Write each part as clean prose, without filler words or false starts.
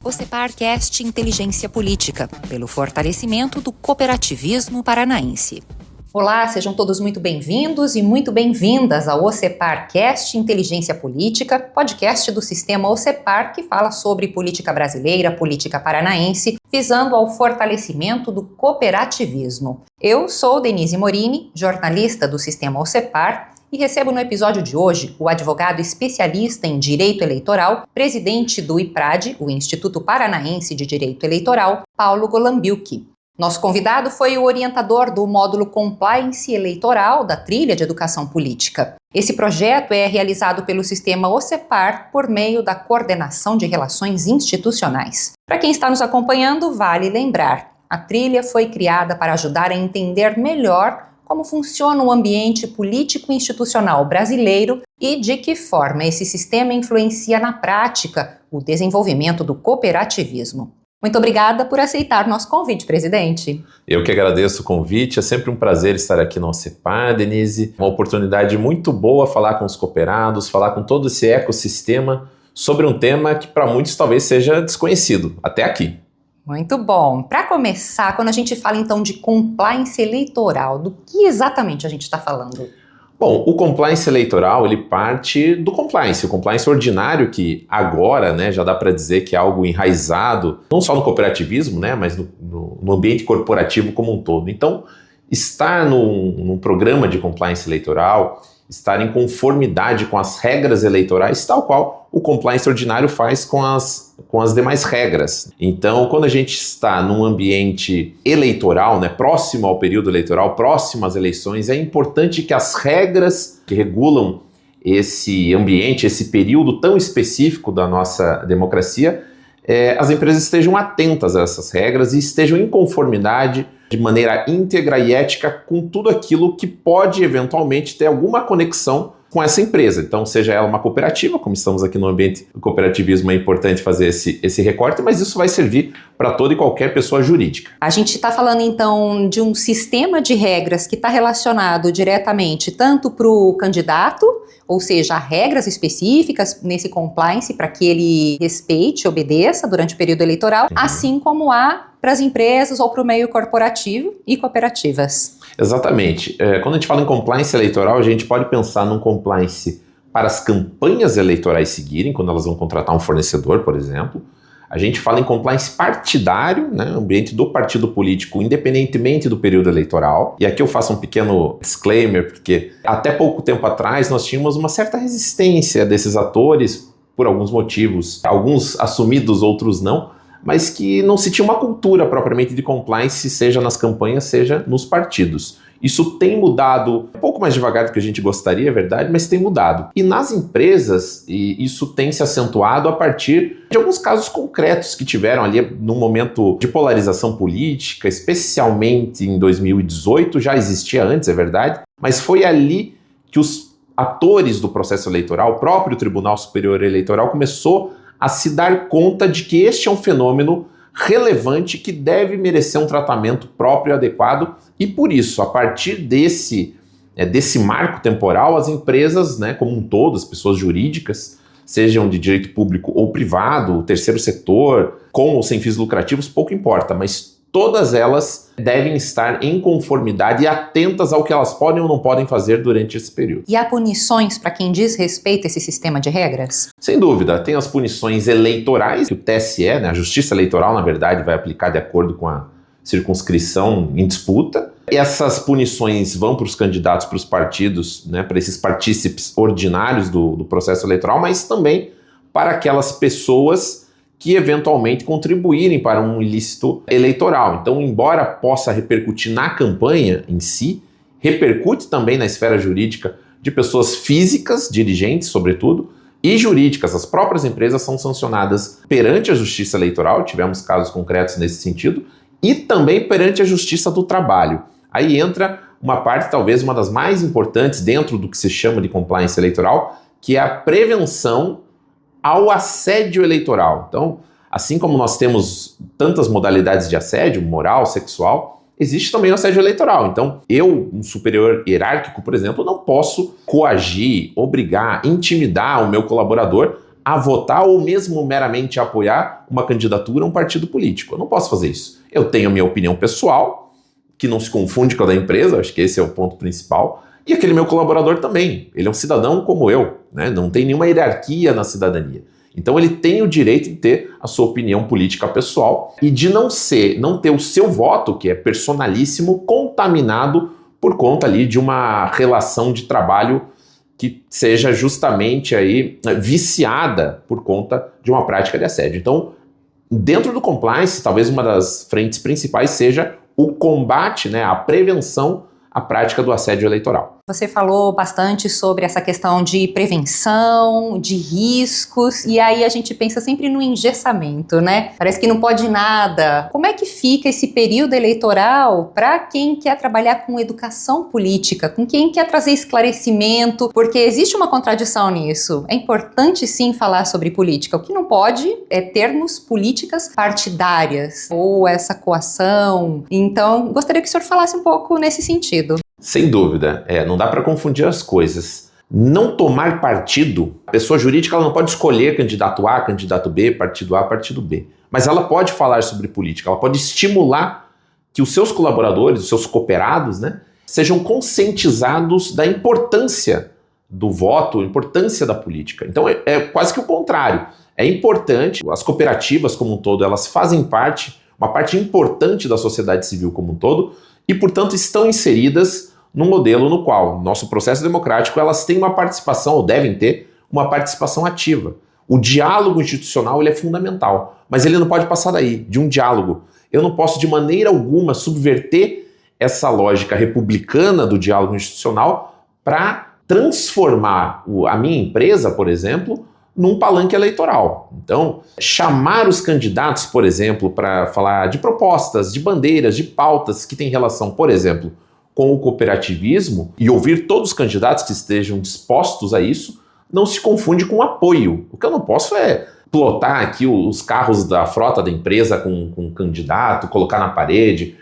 OCEPARcast Inteligência Política, pelo fortalecimento do cooperativismo paranaense. Olá, sejam todos muito bem-vindos e muito bem-vindas ao OCEPARcast Inteligência Política, podcast do sistema OCEPAR que fala sobre política brasileira, política paranaense, visando ao fortalecimento do cooperativismo. Eu sou Denise Morini, jornalista do sistema OCEPAR, e recebo no episódio de hoje o advogado especialista em direito eleitoral, presidente do IPRAD, o Instituto Paranaense de Direito Eleitoral, Paulo Golambiuk. Nosso convidado foi o orientador do módulo Compliance Eleitoral da Trilha de Educação Política. Esse projeto é realizado pelo sistema OCEPAR por meio da Coordenação de Relações Institucionais. Para quem está nos acompanhando, vale lembrar, a trilha foi criada para ajudar a entender melhor como funciona o ambiente político-institucional brasileiro e de que forma esse sistema influencia na prática o desenvolvimento do cooperativismo. Muito obrigada por aceitar nosso convite, presidente. Eu que agradeço o convite, é sempre um prazer estar aqui no OCEPAR, Denise. Uma oportunidade muito boa falar com os cooperados, falar com todo esse ecossistema sobre um tema que para muitos talvez seja desconhecido, até aqui. Muito bom. Para começar, quando a gente fala então de compliance eleitoral, do que exatamente a gente está falando? Bom, o compliance eleitoral, ele parte do compliance, o compliance ordinário que agora, já dá para dizer que é algo enraizado, não só no cooperativismo, mas no ambiente corporativo como um todo. Então, estar num programa de compliance eleitoral, estar em conformidade com as regras eleitorais, tal qual o compliance ordinário faz com as demais regras. Então, quando a gente está num ambiente eleitoral, próximo ao período eleitoral, próximo às eleições, é importante que as regras que regulam esse ambiente, esse período tão específico da nossa democracia, as empresas estejam atentas a essas regras e estejam em conformidade de maneira íntegra e ética com tudo aquilo que pode eventualmente ter alguma conexão com essa empresa. Então, seja ela uma cooperativa, como estamos aqui no ambiente do cooperativismo, é importante fazer esse recorte, mas isso vai servir para toda e qualquer pessoa jurídica. A gente está falando, então, de um sistema de regras que está relacionado diretamente tanto para o candidato, ou seja, regras específicas nesse compliance para que ele respeite, obedeça durante o período eleitoral, assim como há para as empresas ou para o meio corporativo e cooperativas. Exatamente. Quando a gente fala em compliance eleitoral, a gente pode pensar num compliance para as campanhas eleitorais seguirem, quando elas vão contratar um fornecedor, por exemplo. A gente fala em compliance partidário, ambiente do partido político, independentemente do período eleitoral. E aqui eu faço um pequeno disclaimer, porque até pouco tempo atrás nós tínhamos uma certa resistência desses atores, por alguns motivos, alguns assumidos, outros não, mas que não se tinha uma cultura propriamente de compliance, seja nas campanhas, seja nos partidos. Isso tem mudado, um pouco mais devagar do que a gente gostaria, é verdade, mas tem mudado. E nas empresas, isso tem se acentuado a partir de alguns casos concretos que tiveram ali num momento de polarização política, especialmente em 2018, já existia antes, é verdade, mas foi ali que os atores do processo eleitoral, o próprio Tribunal Superior Eleitoral, começou a se dar conta de que este é um fenômeno relevante que deve merecer um tratamento próprio e adequado, e por isso, a partir desse marco temporal, as empresas, como um todo, as pessoas jurídicas, sejam de direito público ou privado, o terceiro setor, com ou sem fins lucrativos, pouco importa, mas todas elas devem estar em conformidade e atentas ao que elas podem ou não podem fazer durante esse período. E há punições para quem desrespeita esse sistema de regras? Sem dúvida, tem as punições eleitorais, que o TSE, a Justiça Eleitoral, na verdade, vai aplicar de acordo com a circunscrição em disputa. E essas punições vão para os candidatos, para os partidos, para esses partícipes ordinários do processo eleitoral, mas também para aquelas pessoas que eventualmente contribuírem para um ilícito eleitoral. Então, embora possa repercutir na campanha em si, repercute também na esfera jurídica de pessoas físicas, dirigentes sobretudo, e jurídicas. As próprias empresas são sancionadas perante a Justiça Eleitoral, tivemos casos concretos nesse sentido, e também perante a Justiça do Trabalho. Aí entra uma parte, talvez uma das mais importantes dentro do que se chama de compliance eleitoral, que é a prevenção ao assédio eleitoral. Então, assim como nós temos tantas modalidades de assédio, moral, sexual, existe também o assédio eleitoral. Então, eu, um superior hierárquico, por exemplo, não posso coagir, obrigar, intimidar o meu colaborador a votar ou mesmo meramente a apoiar uma candidatura a um partido político. Eu não posso fazer isso. Eu tenho a minha opinião pessoal, que não se confunde com a da empresa, acho que esse é o ponto principal, e aquele meu colaborador também. Ele é um cidadão como eu, né? Não tem nenhuma hierarquia na cidadania. Então ele tem o direito de ter a sua opinião política pessoal e de não ter o seu voto, que é personalíssimo, contaminado por conta ali de uma relação de trabalho que seja justamente aí viciada por conta de uma prática de assédio. Então, dentro do compliance, talvez uma das frentes principais seja o combate, né, a prevenção à prática do assédio eleitoral. Você falou bastante sobre essa questão de prevenção, de riscos, e aí a gente pensa sempre no engessamento, né? Parece que não pode nada. Como é que fica esse período eleitoral para quem quer trabalhar com educação política, com quem quer trazer esclarecimento? Porque existe uma contradição nisso. É importante sim falar sobre política. O que não pode é termos políticas partidárias ou essa coação. Então, gostaria que o senhor falasse um pouco nesse sentido. Sem dúvida, não dá para confundir as coisas. Não tomar partido, a pessoa jurídica ela não pode escolher candidato A, candidato B, partido A, partido B. Mas ela pode falar sobre política, ela pode estimular que os seus colaboradores, os seus cooperados, né, sejam conscientizados da importância do voto, a importância da política. Então é quase que o contrário. É importante, as cooperativas como um todo, elas fazem parte, uma parte importante da sociedade civil como um todo, e, portanto, estão inseridas num modelo no qual, nosso processo democrático, elas têm uma participação, ou devem ter, uma participação ativa. O diálogo institucional ele é fundamental, mas ele não pode passar daí, de um diálogo. Eu não posso, de maneira alguma, subverter essa lógica republicana do diálogo institucional para transformar a minha empresa, por exemplo, num palanque eleitoral. Então, chamar os candidatos, por exemplo, para falar de propostas, de bandeiras, de pautas que têm relação, por exemplo, com o cooperativismo e ouvir todos os candidatos que estejam dispostos a isso, não se confunde com apoio. O que eu não posso é plotar aqui os carros da frota da empresa com um candidato, colocar na parede,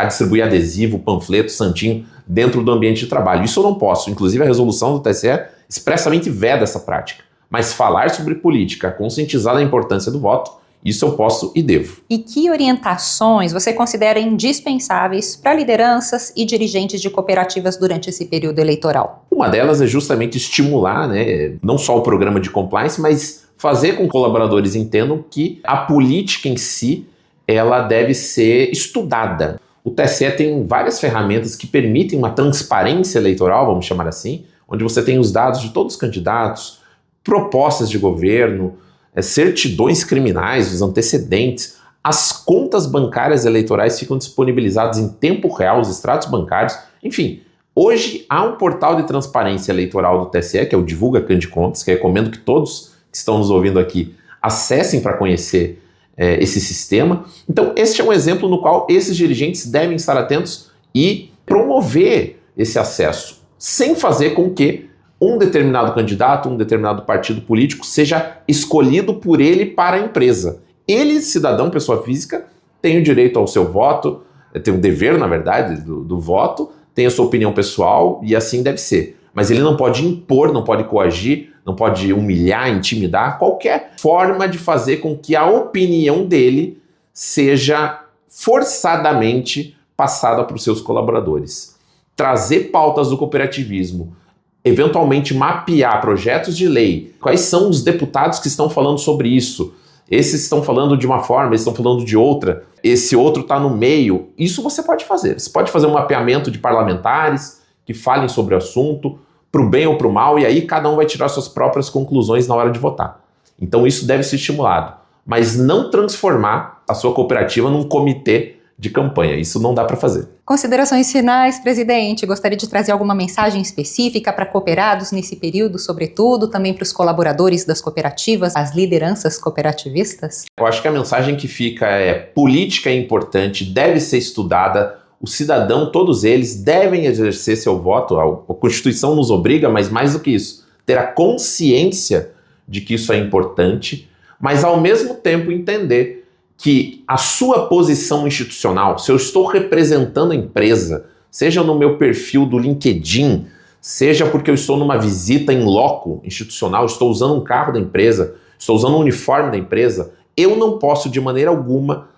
distribuir adesivo, panfleto, santinho dentro do ambiente de trabalho. Isso eu não posso. Inclusive a resolução do TSE expressamente veda essa prática. Mas falar sobre política, conscientizar da importância do voto, isso eu posso e devo. E que orientações você considera indispensáveis para lideranças e dirigentes de cooperativas durante esse período eleitoral? Uma delas é justamente estimular, né, não só o programa de compliance, mas fazer com que colaboradores entendam que a política em si ela deve ser estudada. O TSE tem várias ferramentas que permitem uma transparência eleitoral, vamos chamar assim, onde você tem os dados de todos os candidatos, propostas de governo, certidões criminais, os antecedentes, as contas bancárias eleitorais ficam disponibilizadas em tempo real, os extratos bancários, enfim. Hoje há um portal de transparência eleitoral do TSE, que é o Divulga Candicontas, que eu recomendo que todos que estão nos ouvindo aqui acessem para conhecer esse sistema. Então, este é um exemplo no qual esses dirigentes devem estar atentos e promover esse acesso, sem fazer com que um determinado candidato, um determinado partido político seja escolhido por ele para a empresa. Ele, cidadão, pessoa física, tem o direito ao seu voto, tem o dever, na verdade, do voto, tem a sua opinião pessoal e assim deve ser. Mas ele não pode impor, não pode coagir, não pode humilhar, intimidar, qualquer forma de fazer com que a opinião dele seja forçadamente passada para os seus colaboradores. Trazer pautas do cooperativismo, eventualmente mapear projetos de lei, quais são os deputados que estão falando sobre isso, esses estão falando de uma forma, esses estão falando de outra, esse outro está no meio, isso você pode fazer. Você pode fazer um mapeamento de parlamentares que falem sobre o assunto, para o bem ou para o mal, e aí cada um vai tirar suas próprias conclusões na hora de votar. Então isso deve ser estimulado, mas não transformar a sua cooperativa num comitê de campanha, isso não dá para fazer. Considerações finais, presidente. Gostaria de trazer alguma mensagem específica para cooperados nesse período, sobretudo, também para os colaboradores das cooperativas, as lideranças cooperativistas? Eu acho que a mensagem que fica é: política é importante, deve ser estudada, o cidadão, todos eles, devem exercer seu voto, a Constituição nos obriga, mas mais do que isso, ter a consciência de que isso é importante, mas ao mesmo tempo entender que a sua posição institucional, se eu estou representando a empresa, seja no meu perfil do LinkedIn, seja porque eu estou numa visita em loco institucional, estou usando um carro da empresa, estou usando um uniforme da empresa, eu não posso de maneira alguma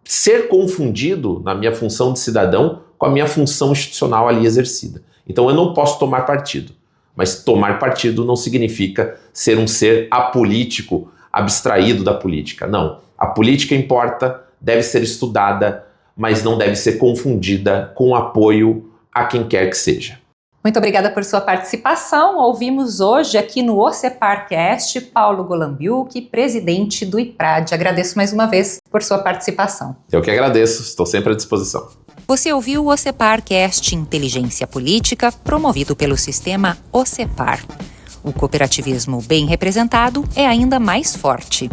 ser confundido na minha função de cidadão com a minha função institucional ali exercida. Então eu não posso tomar partido. Mas tomar partido não significa ser um ser apolítico, abstraído da política. Não. A política importa, deve ser estudada, mas não deve ser confundida com apoio a quem quer que seja. Muito obrigada por sua participação. Ouvimos hoje aqui no OCEPARcast Paulo Golambiuk, presidente do IPRAD. Agradeço mais uma vez por sua participação. Eu que agradeço, estou sempre à disposição. Você ouviu o OCEPARcast Inteligência Política, promovido pelo sistema OCEPAR. O cooperativismo bem representado é ainda mais forte.